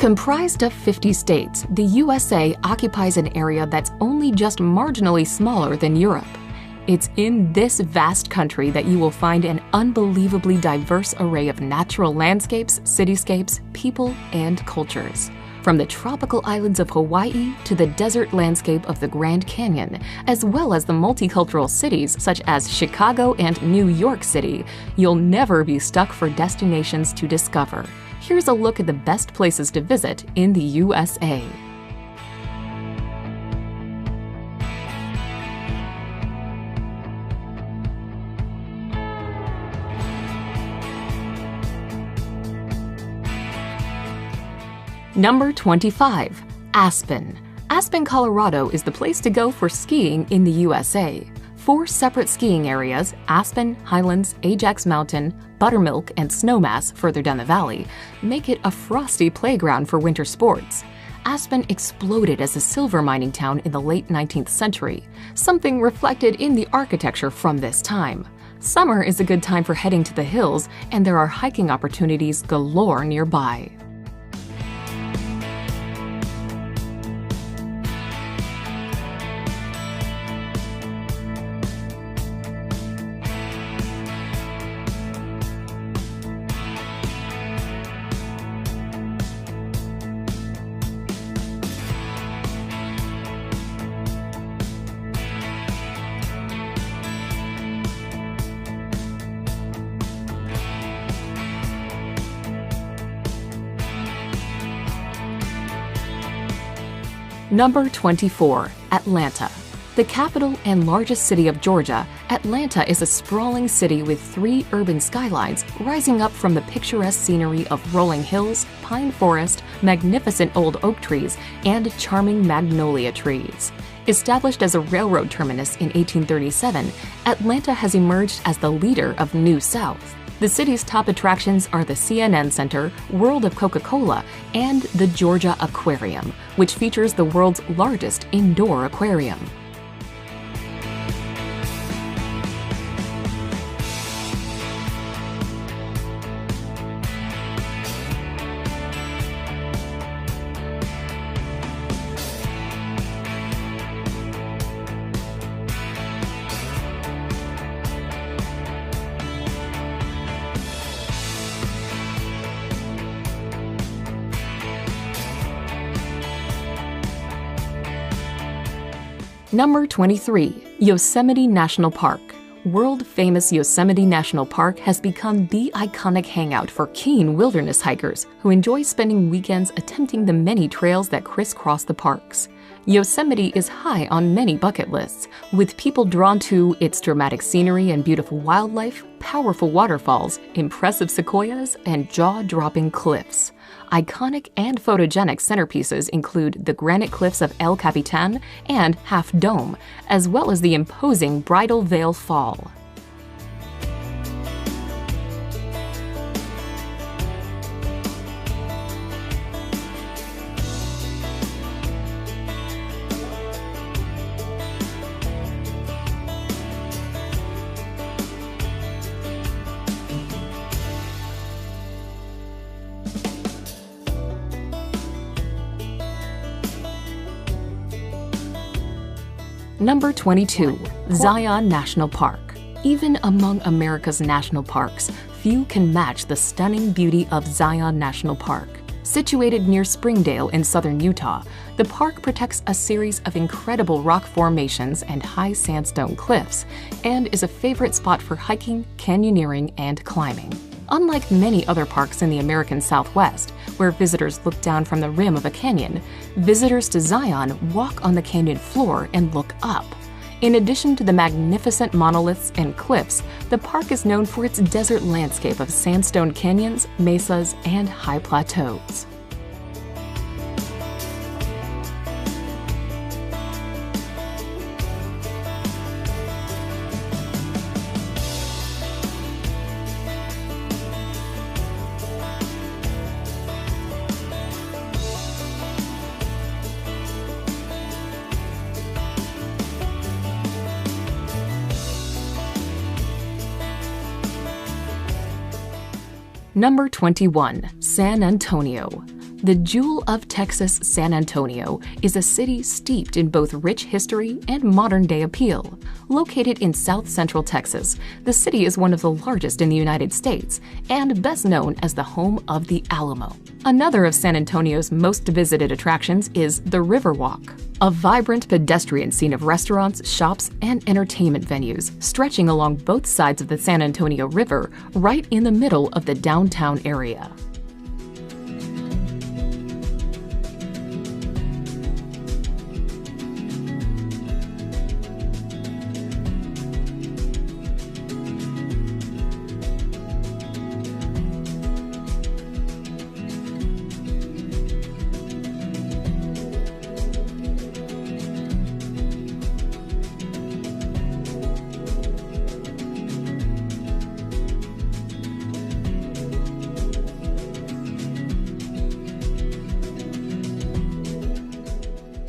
Comprised of 50 states, the USA occupies an area that's only just marginally smaller than Europe. It's in this vast country that you will find an unbelievably diverse array of natural landscapes, cityscapes, people, and cultures. From the tropical islands of Hawaii to the desert landscape of the Grand Canyon, as well as the multicultural cities such as Chicago and New York City, you'll never be stuck for destinations to discover. Here's a look at the best places to visit in the USA. Number 25. Aspen. Aspen, Colorado is the place to go for skiing in the USA. 4 separate skiing areas, Aspen, Highlands, Ajax Mountain, Buttermilk, and Snowmass further down the valley, make it a frosty playground for winter sports. Aspen exploded as a silver mining town in the late 19th century, something reflected in the architecture from this time. Summer is a good time for heading to the hills, and there are hiking opportunities galore nearby. Number 24. Atlanta. The capital and largest city of Georgia, Atlanta is a sprawling city with 3 urban skylines rising up from the picturesque scenery of rolling hills, pine forest, magnificent old oak trees, and charming magnolia trees. Established as a railroad terminus in 1837, Atlanta has emerged as the leader of New South. The city's top attractions are the CNN Center, World of Coca-Cola, and the Georgia Aquarium, which features the world's largest indoor aquarium. Number 23. Yosemite National Park. World-famous Yosemite National Park has become the iconic hangout for keen wilderness hikers who enjoy spending weekends attempting the many trails that crisscross the parks. Yosemite is high on many bucket lists, with people drawn to its dramatic scenery and beautiful wildlife, powerful waterfalls, impressive sequoias, and jaw-dropping cliffs. Iconic and photogenic centerpieces include the granite cliffs of El Capitan and Half Dome, as well as the imposing Bridal Veil Fall. Number 22. Zion National Park. Even among America's national parks, few can match the stunning beauty of Zion National Park. Situated near Springdale in southern Utah, the park protects a series of incredible rock formations and high sandstone cliffs, and is a favorite spot for hiking, canyoneering, and climbing. Unlike many other parks in the American Southwest, where visitors look down from the rim of a canyon, visitors to Zion walk on the canyon floor and look up. In addition to the magnificent monoliths and cliffs, the park is known for its desert landscape of sandstone canyons, mesas, and high plateaus. Number 21. San Antonio. The jewel of Texas, San Antonio, is a city steeped in both rich history and modern-day appeal. Located in south-central Texas, the city is one of the largest in the United States and best known as the home of the Alamo. Another of San Antonio's most visited attractions is the Riverwalk, a vibrant pedestrian scene of restaurants, shops, and entertainment venues stretching along both sides of the San Antonio River right in the middle of the downtown area.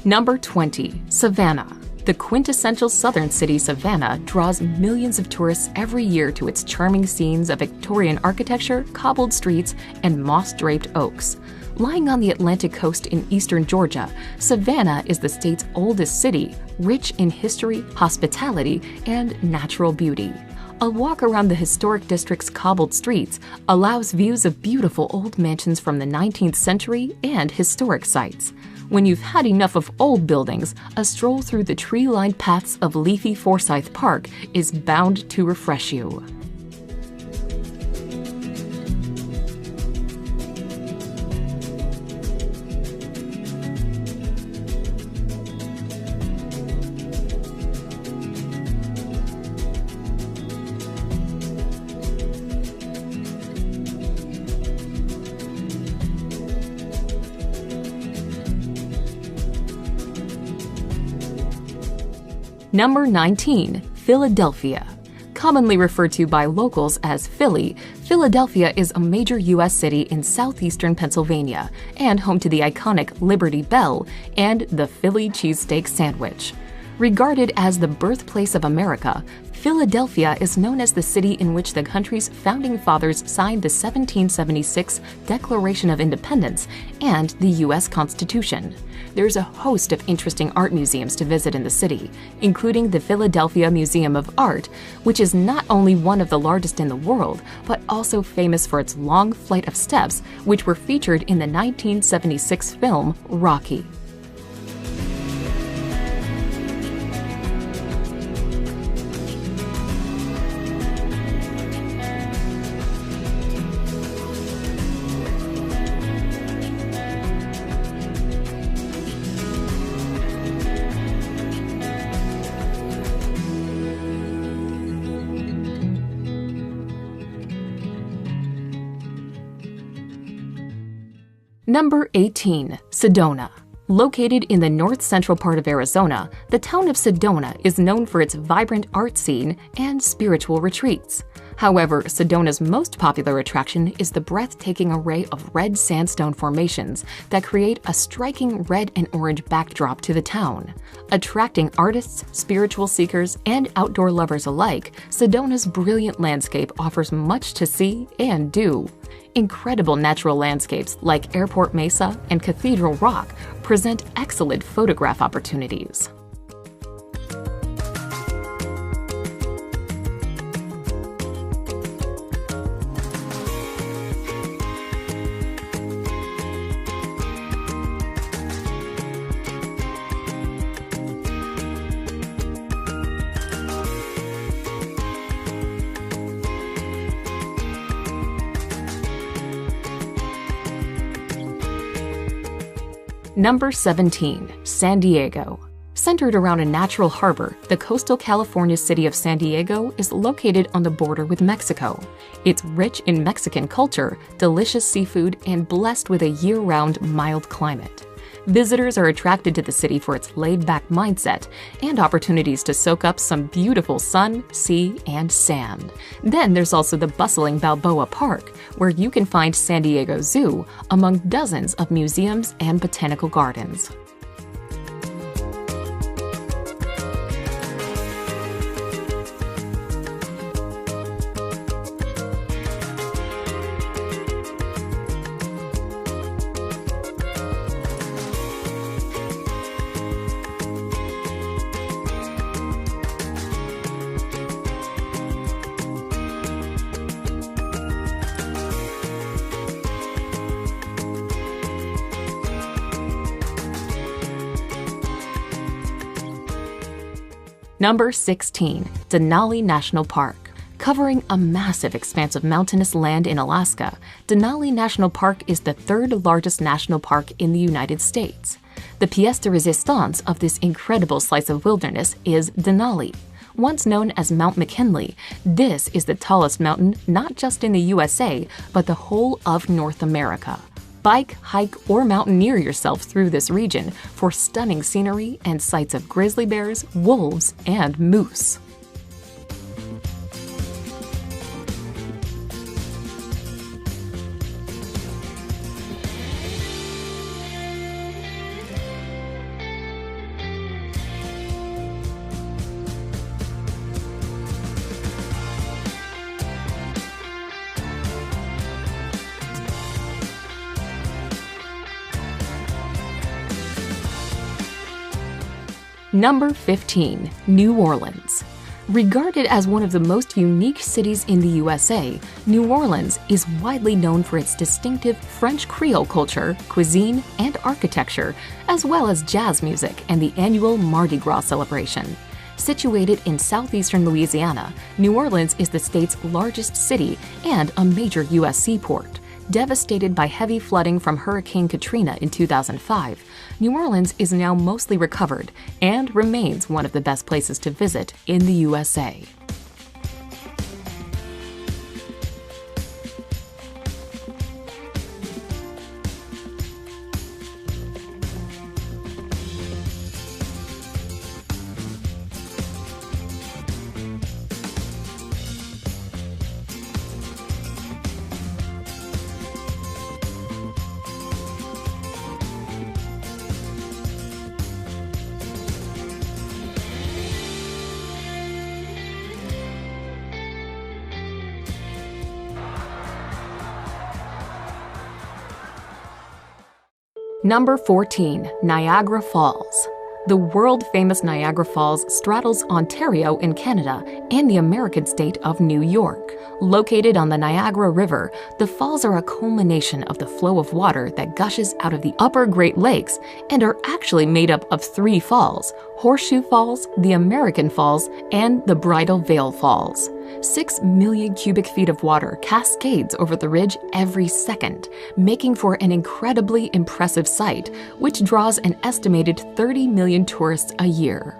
Number 20. Savannah. The quintessential southern city, Savannah, draws millions of tourists every year to its charming scenes of Victorian architecture, cobbled streets, and moss-draped oaks. Lying on the Atlantic coast in eastern Georgia, Savannah is the state's oldest city, rich in history, hospitality, and natural beauty. A walk around the historic district's cobbled streets allows views of beautiful old mansions from the 19th century and historic sites. When you've had enough of old buildings, a stroll through the tree-lined paths of leafy Forsyth Park is bound to refresh you. Number 19. Philadelphia. Commonly referred to by locals as Philly, Philadelphia is a major U.S. city in southeastern Pennsylvania and home to the iconic Liberty Bell and the Philly cheesesteak sandwich. Regarded as the birthplace of America, Philadelphia is known as the city in which the country's founding fathers signed the 1776 Declaration of Independence and the U.S. Constitution. There's a host of interesting art museums to visit in the city, including the Philadelphia Museum of Art, which is not only one of the largest in the world, but also famous for its long flight of steps, which were featured in the 1976 film Rocky. Number 18. Sedona. Located in the north-central part of Arizona, the town of Sedona is known for its vibrant art scene and spiritual retreats. However, Sedona's most popular attraction is the breathtaking array of red sandstone formations that create a striking red and orange backdrop to the town. Attracting artists, spiritual seekers, and outdoor lovers alike, Sedona's brilliant landscape offers much to see and do. Incredible natural landscapes like Airport Mesa and Cathedral Rock present excellent photograph opportunities. Number 17. San Diego. Centered around a natural harbor, the coastal California city of San Diego is located on the border with Mexico. It's rich in Mexican culture, delicious seafood, and blessed with a year-round mild climate. Visitors are attracted to the city for its laid-back mindset and opportunities to soak up some beautiful sun, sea, and sand. Then there's also the bustling Balboa Park, where you can find San Diego Zoo among dozens of museums and botanical gardens. Number 16. Denali National Park. Covering a massive expanse of mountainous land in Alaska, Denali National Park is the third largest national park in the United States. The pièce de résistance of this incredible slice of wilderness is Denali. Once known as Mount McKinley, this is the tallest mountain not just in the USA, but the whole of North America. Bike, hike, or mountaineer yourself through this region for stunning scenery and sights of grizzly bears, wolves, and moose. Number 15. New Orleans. Regarded as one of the most unique cities in the USA, New Orleans is widely known for its distinctive French Creole culture, cuisine, and architecture, as well as jazz music and the annual Mardi Gras celebration. Situated in southeastern Louisiana, New Orleans is the state's largest city and a major U.S. seaport. Devastated by heavy flooding from Hurricane Katrina in 2005, New Orleans is now mostly recovered and remains one of the best places to visit in the USA. Number 14. Niagara Falls. The world-famous Niagara Falls straddles Ontario in Canada and the American state of New York. Located on the Niagara River, the falls are a culmination of the flow of water that gushes out of the upper Great Lakes and are actually made up of 3 falls: Horseshoe Falls, the American Falls, and the Bridal Veil Falls. 6 million cubic feet of water cascades over the ridge every second, making for an incredibly impressive sight, which draws an estimated 30 million tourists a year.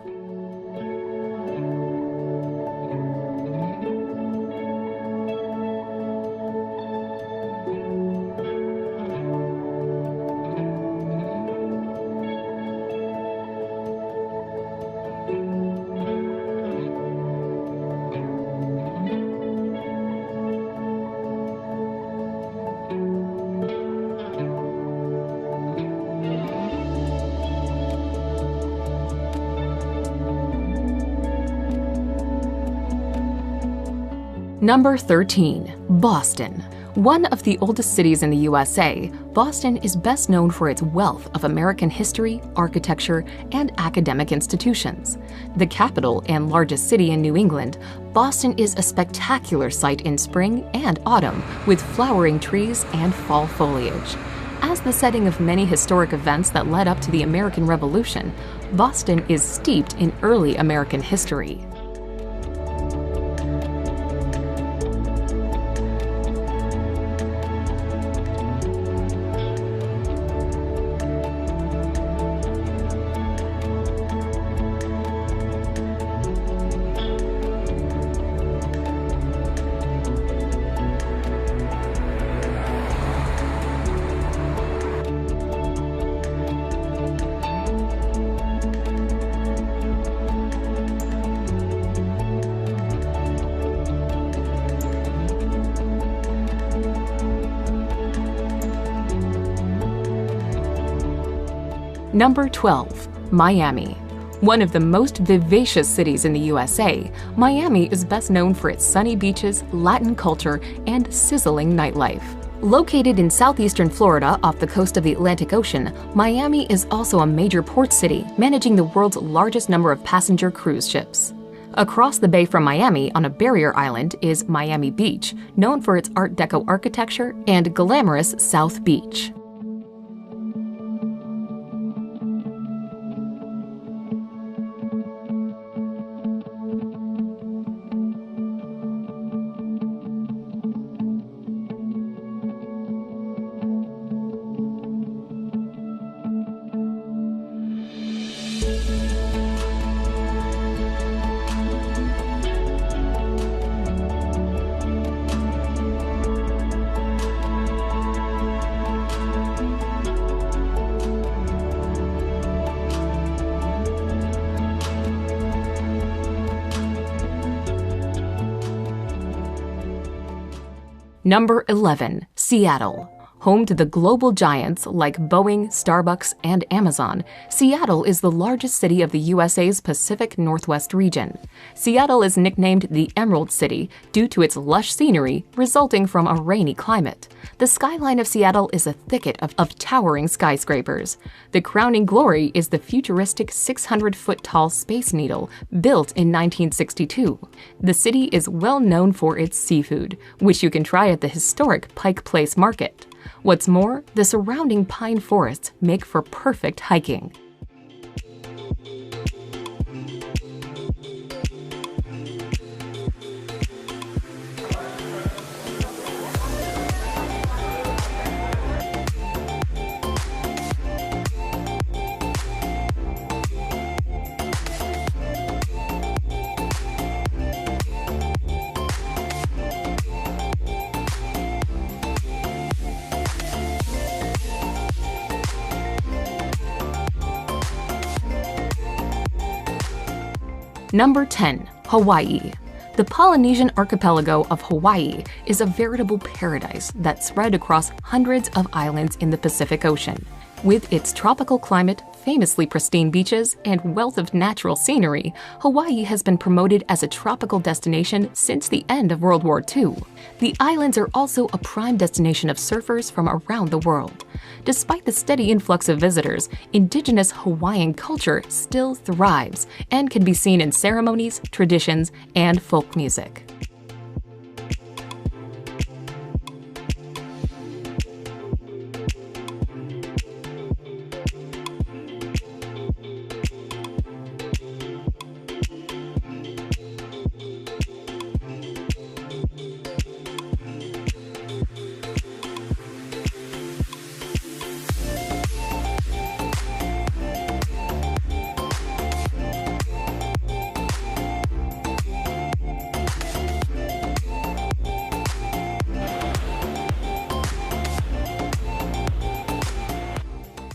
Number 13. Boston. One of the oldest cities in the USA, Boston is best known for its wealth of American history, architecture, and academic institutions. The capital and largest city in New England, Boston is a spectacular sight in spring and autumn with flowering trees and fall foliage. As the setting of many historic events that led up to the American Revolution, Boston is steeped in early American history. Number 12. Miami. One of the most vivacious cities in the USA, Miami is best known for its sunny beaches, Latin culture, and sizzling nightlife. Located in southeastern Florida off the coast of the Atlantic Ocean, Miami is also a major port city, managing the world's largest number of passenger cruise ships. Across the bay from Miami on a barrier island is Miami Beach, known for its Art Deco architecture, and glamorous South Beach. Number 11. Seattle. Home to the global giants like Boeing, Starbucks, and Amazon, Seattle is the largest city of the U.S.A.'s Pacific Northwest region. Seattle is nicknamed the Emerald City due to its lush scenery resulting from a rainy climate. The skyline of Seattle is a thicket of towering skyscrapers. The crowning glory is the futuristic 600-foot-tall Space Needle, built in 1962. The city is well known for its seafood, which you can try at the historic Pike Place Market. What's more, the surrounding pine forests make for perfect hiking. Number 10. Hawaii. The Polynesian archipelago of Hawaii is a veritable paradise that's spread across hundreds of islands in the Pacific Ocean. With its tropical climate, famously pristine beaches, and wealth of natural scenery, Hawaii has been promoted as a tropical destination since the end of World War II. The islands are also a prime destination of surfers from around the world. Despite the steady influx of visitors, indigenous Hawaiian culture still thrives and can be seen in ceremonies, traditions, and folk music.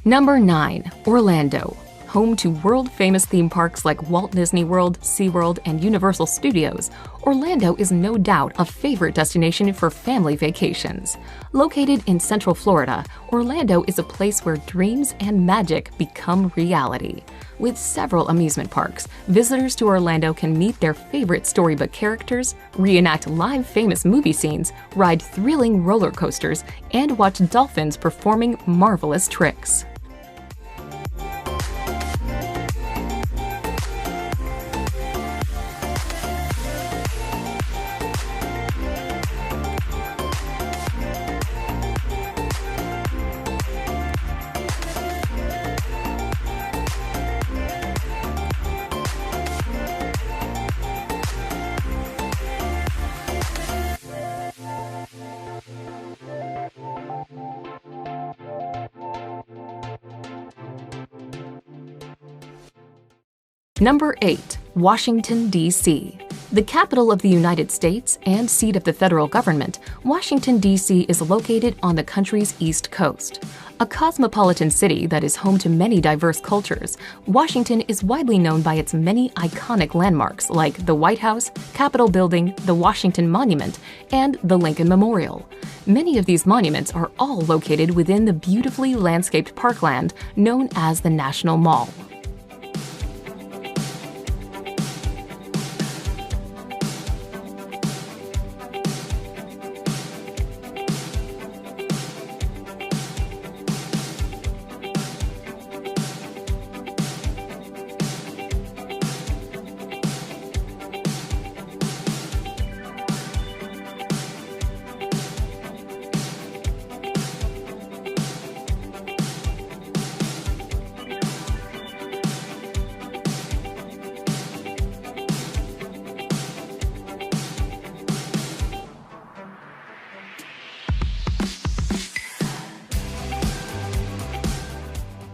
Number 9. Orlando. Home to world-famous theme parks like Walt Disney World, SeaWorld, and Universal Studios, Orlando is no doubt a favorite destination for family vacations. Located in Central Florida, Orlando is a place where dreams and magic become reality. With several amusement parks, visitors to Orlando can meet their favorite storybook characters, reenact live famous movie scenes, ride thrilling roller coasters, and watch dolphins performing marvelous tricks. Number 8. Washington, D.C. The capital of the United States and seat of the federal government, Washington, D.C. is located on the country's East Coast. A cosmopolitan city that is home to many diverse cultures, Washington is widely known by its many iconic landmarks like the White House, Capitol Building, the Washington Monument, and the Lincoln Memorial. Many of these monuments are all located within the beautifully landscaped parkland known as the National Mall.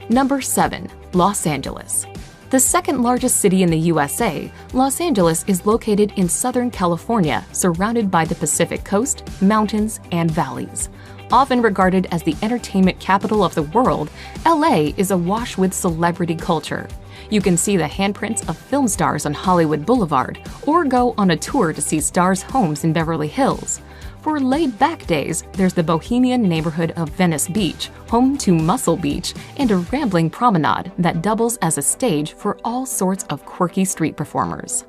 Number 7. Los Angeles. The second largest city in the USA, Los Angeles is located in Southern California, surrounded by the Pacific Coast, mountains, and valleys. Often regarded as the entertainment capital of the world, LA is awash with celebrity culture. You can see the handprints of film stars on Hollywood Boulevard, or go on a tour to see stars' homes in Beverly Hills. For laid-back days, there's the bohemian neighborhood of Venice Beach, home to Muscle Beach, and a rambling promenade that doubles as a stage for all sorts of quirky street performers.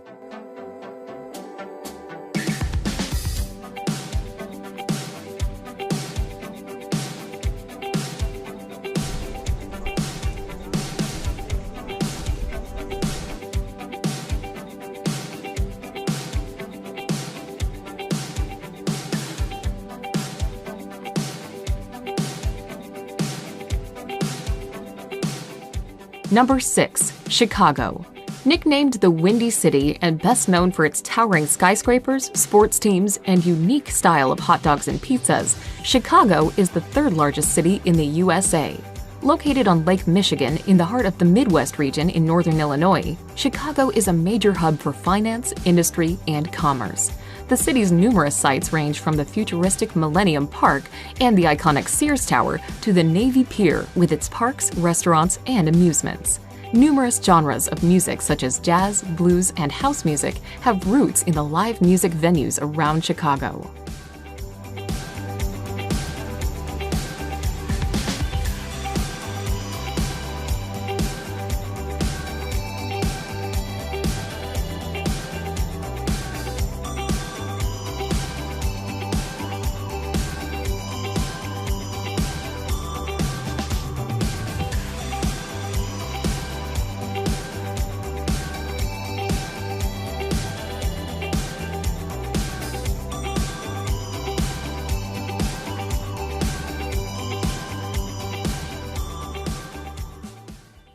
Number 6. Chicago. Nicknamed the Windy City and best known for its towering skyscrapers, sports teams, and unique style of hot dogs and pizzas, Chicago is the third largest city in the U.S.A. Located on Lake Michigan in the heart of the Midwest region in northern Illinois, Chicago is a major hub for finance, industry, and commerce. The city's numerous sites range from the futuristic Millennium Park and the iconic Sears Tower to the Navy Pier with its parks, restaurants, and amusements. Numerous genres of music such as jazz, blues, and house music have roots in the live music venues around Chicago.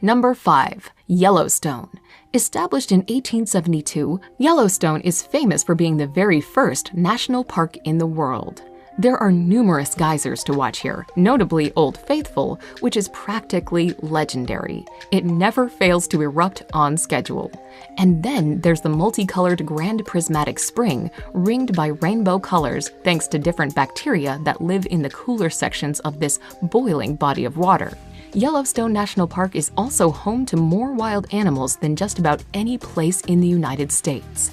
Number 5. Yellowstone. Established in 1872, Yellowstone is famous for being the very first national park in the world. There are numerous geysers to watch here, notably Old Faithful, which is practically legendary. It never fails to erupt on schedule. And then there's the multicolored Grand Prismatic Spring, ringed by rainbow colors thanks to different bacteria that live in the cooler sections of this boiling body of water. Yellowstone National Park is also home to more wild animals than just about any place in the United States.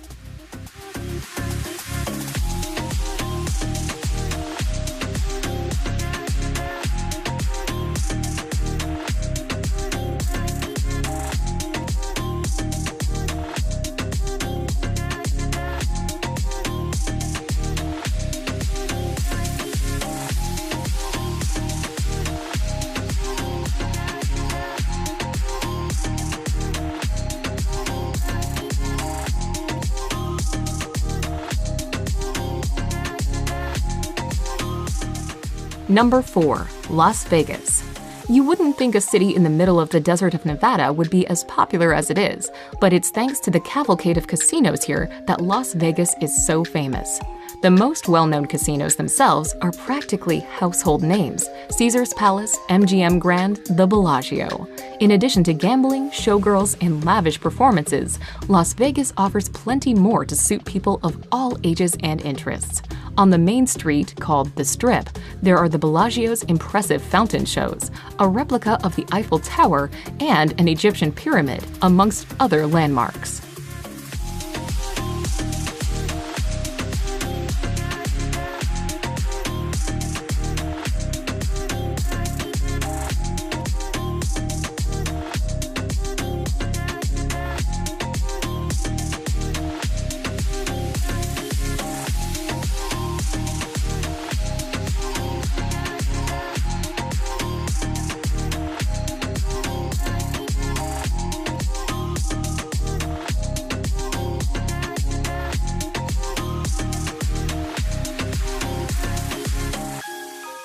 Number 4. Las Vegas. You wouldn't think a city in the middle of the desert of Nevada would be as popular as it is, but it's thanks to the cavalcade of casinos here that Las Vegas is so famous. The most well-known casinos themselves are practically household names: Caesars Palace, MGM Grand, the Bellagio. In addition to gambling, showgirls, and lavish performances, Las Vegas offers plenty more to suit people of all ages and interests. On the main street, called the Strip, there are the Bellagio's impressive fountain shows, a replica of the Eiffel Tower, and an Egyptian pyramid, amongst other landmarks.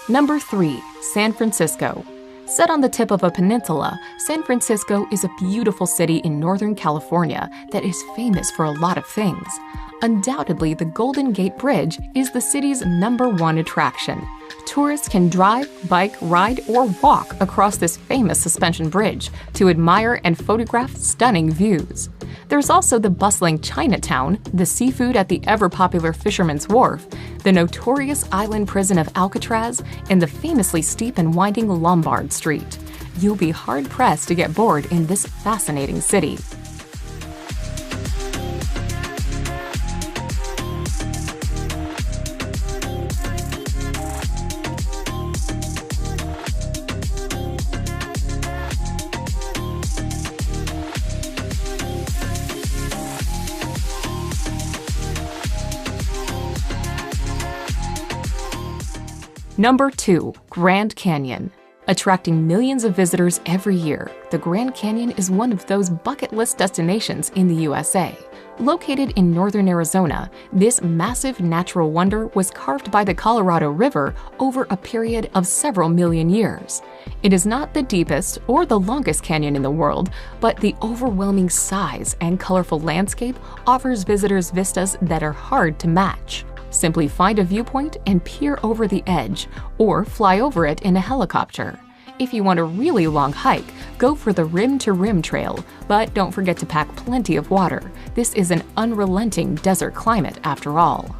Number 3. San Francisco. Set on the tip of a peninsula, San Francisco is a beautiful city in Northern California that is famous for a lot of things. Undoubtedly, the Golden Gate Bridge is the city's #1 attraction. Tourists can drive, bike, ride, or walk across this famous suspension bridge to admire and photograph stunning views. There's also the bustling Chinatown, the seafood at the ever-popular Fisherman's Wharf, the notorious island prison of Alcatraz, and the famously steep and winding Lombard Street. You'll be hard-pressed to get bored in this fascinating city. Number 2. Grand Canyon. Attracting millions of visitors every year, the Grand Canyon is one of those bucket list destinations in the USA. Located in northern Arizona, this massive natural wonder was carved by the Colorado River over a period of several million years. It is not the deepest or the longest canyon in the world, but the overwhelming size and colorful landscape offers visitors vistas that are hard to match. Simply find a viewpoint and peer over the edge, or fly over it in a helicopter. If you want a really long hike, go for the Rim to Rim Trail, but don't forget to pack plenty of water. This is an unrelenting desert climate after all.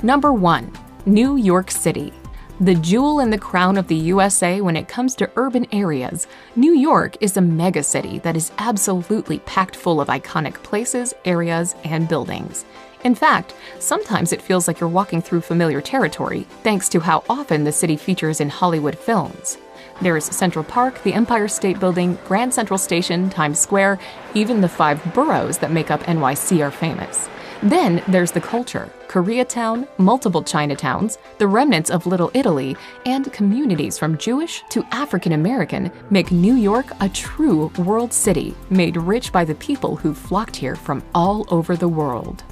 Number 1. New York City. The jewel in the crown of the USA when it comes to urban areas, New York is a megacity that is absolutely packed full of iconic places, areas, and buildings. In fact, sometimes it feels like you're walking through familiar territory thanks to how often the city features in Hollywood films. There's Central Park, the Empire State Building, Grand Central Station, Times Square, even the 5 boroughs that make up NYC are famous. Then there's the culture. Koreatown, multiple Chinatowns, the remnants of Little Italy, and communities from Jewish to African American make New York a true world city, made rich by the people who flocked here from all over the world.